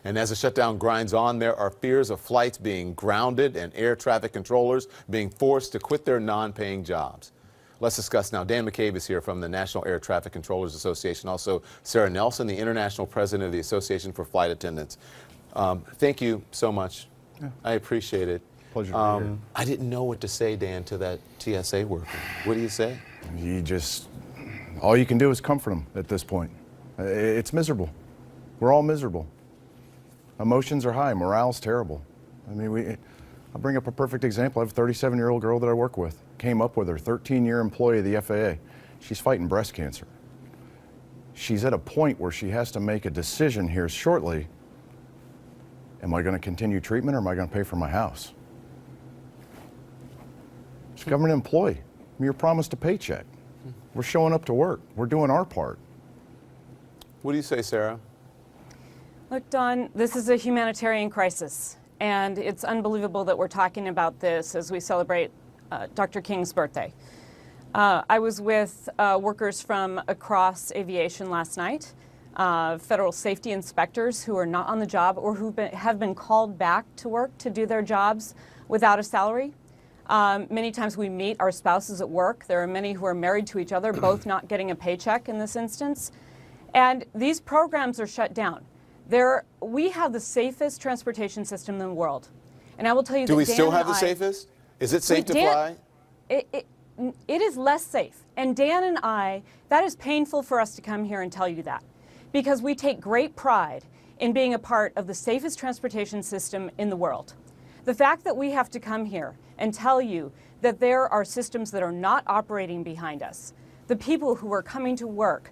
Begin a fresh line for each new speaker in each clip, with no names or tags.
And as the shutdown grinds on, there are fears of flights being grounded and air traffic controllers being forced to quit their non-paying jobs. Let's discuss now. Dan McCabe is here from the National Air Traffic Controllers Association. Also, Sara Nelson, the International President of the Association for Flight Attendants. Thank you so much.
Yeah.
I appreciate it.
Pleasure to be here.
I didn't know what to say, Dan, to that TSA worker. What do you say?
All you can do is comfort them at this point. It's miserable. We're all miserable. Emotions are high, morale's terrible. I mean, I'll bring up a perfect example. I have a 37-year-old girl that I work with. Came up with her, 13-year employee of the FAA. She's fighting breast cancer. She's at a point where she has to make a decision here shortly. Am I going to continue treatment or am I going to pay for my house? She's a government employee. You're promised a paycheck. We're showing up to work. We're doing our part.
What do you say, Sara?
Look, Don, this is a humanitarian crisis, and it's unbelievable that we're talking about this as we celebrate Dr. King's birthday. I was with workers from across aviation last night, federal safety inspectors who are not on the job or who have been called back to work to do their jobs without a salary. Many times we meet our spouses at work. There are many who are married to each other, both not getting a paycheck in this instance. And these programs are shut down. We have the safest transportation system in the world. And I will tell you that
Do we still have the safest? Is it safe to fly?
It is less safe. And Dan and I, that is painful for us to come here and tell you that, because we take great pride in being a part of the safest transportation system in the world. The fact that we have to come here and tell you that there are systems that are not operating behind us, the people who are coming to work,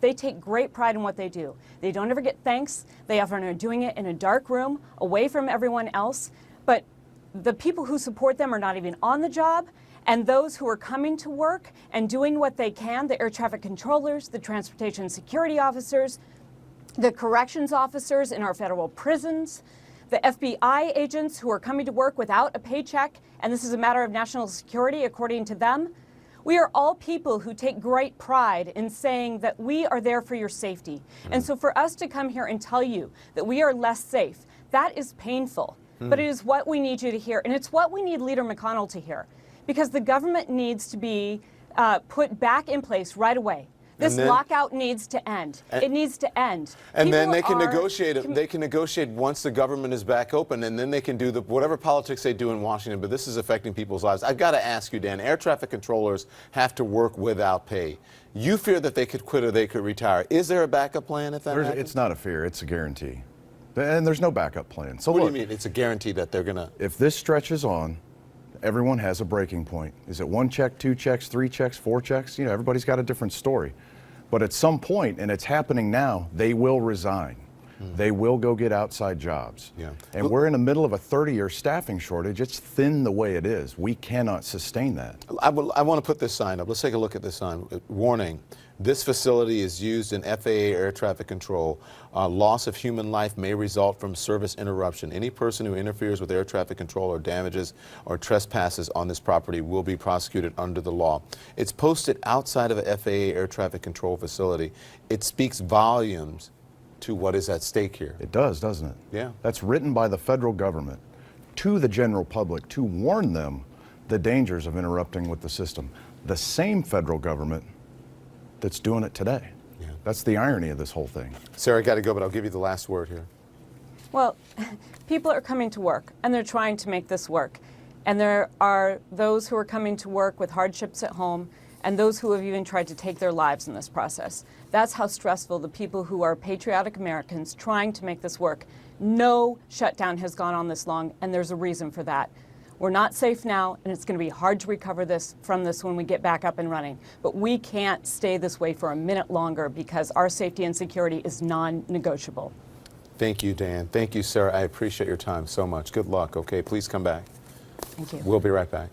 they take great pride in what they do. They don't ever get thanks. They often are doing it in a dark room, away from everyone else. But the people who support them are not even on the job. And those who are coming to work and doing what they can, the air traffic controllers, the transportation security officers, the corrections officers in our federal prisons, the FBI agents who are coming to work without a paycheck, and this is a matter of national security according to them. We are all people who take great pride in saying that we are there for your safety. And so for us to come here and tell you that we are less safe, that is painful. But it is what we need you to hear, and it's what we need Leader McConnell to hear, because the government needs to be put back in place right away. This lockout needs to end. It needs to end.
And then they can negotiate. They can negotiate once the government is back open, and then they can do whatever politics they do in Washington. But this is affecting people's lives. I've got to ask you, Dan. Air traffic controllers have to work without pay. You fear that they could quit or they could retire. Is there a backup plan if that happens?
It's not a fear. It's a guarantee. And there's no backup plan. So
what do you mean? It's a guarantee that they're going to.
If this stretches on, everyone has a breaking point. Is it 1 check, 2 checks, 3 checks, 4 checks? You know, everybody's got a different story. But at some point, and it's happening now, they will resign. They will go get outside jobs. Yeah. And we're in the middle of a 30-year staffing shortage. It's thin the way it is. We cannot sustain that.
I want to put this sign up. Let's take a look at this sign. Warning, this facility is used in FAA air traffic control. Loss of human life may result from service interruption. Any person who interferes with air traffic control or damages or trespasses on this property will be prosecuted under the law. It's posted outside of a FAA air traffic control facility. It speaks volumes to what is at stake here.
It does, doesn't it?
Yeah.
That's written by the federal government to the general public to warn them the dangers of interrupting with the system. The same federal government that's doing it today. Yeah. That's the irony of this whole thing.
Sara, I got to go, but I'll give you the last word here.
Well, people are coming to work, and they're trying to make this work. And there are those who are coming to work with hardships at home, and those who have even tried to take their lives in this process. That's how stressful the people who are patriotic Americans trying to make this work. No shutdown has gone on this long, and there's a reason for that. We're not safe now, and it's going to be hard to recover from this when we get back up and running. But we can't stay this way for a minute longer because our safety and security is non-negotiable.
Thank you, Dan. Thank you, Sara. I appreciate your time so much. Good luck. Okay, please come back.
Thank you.
We'll be right back.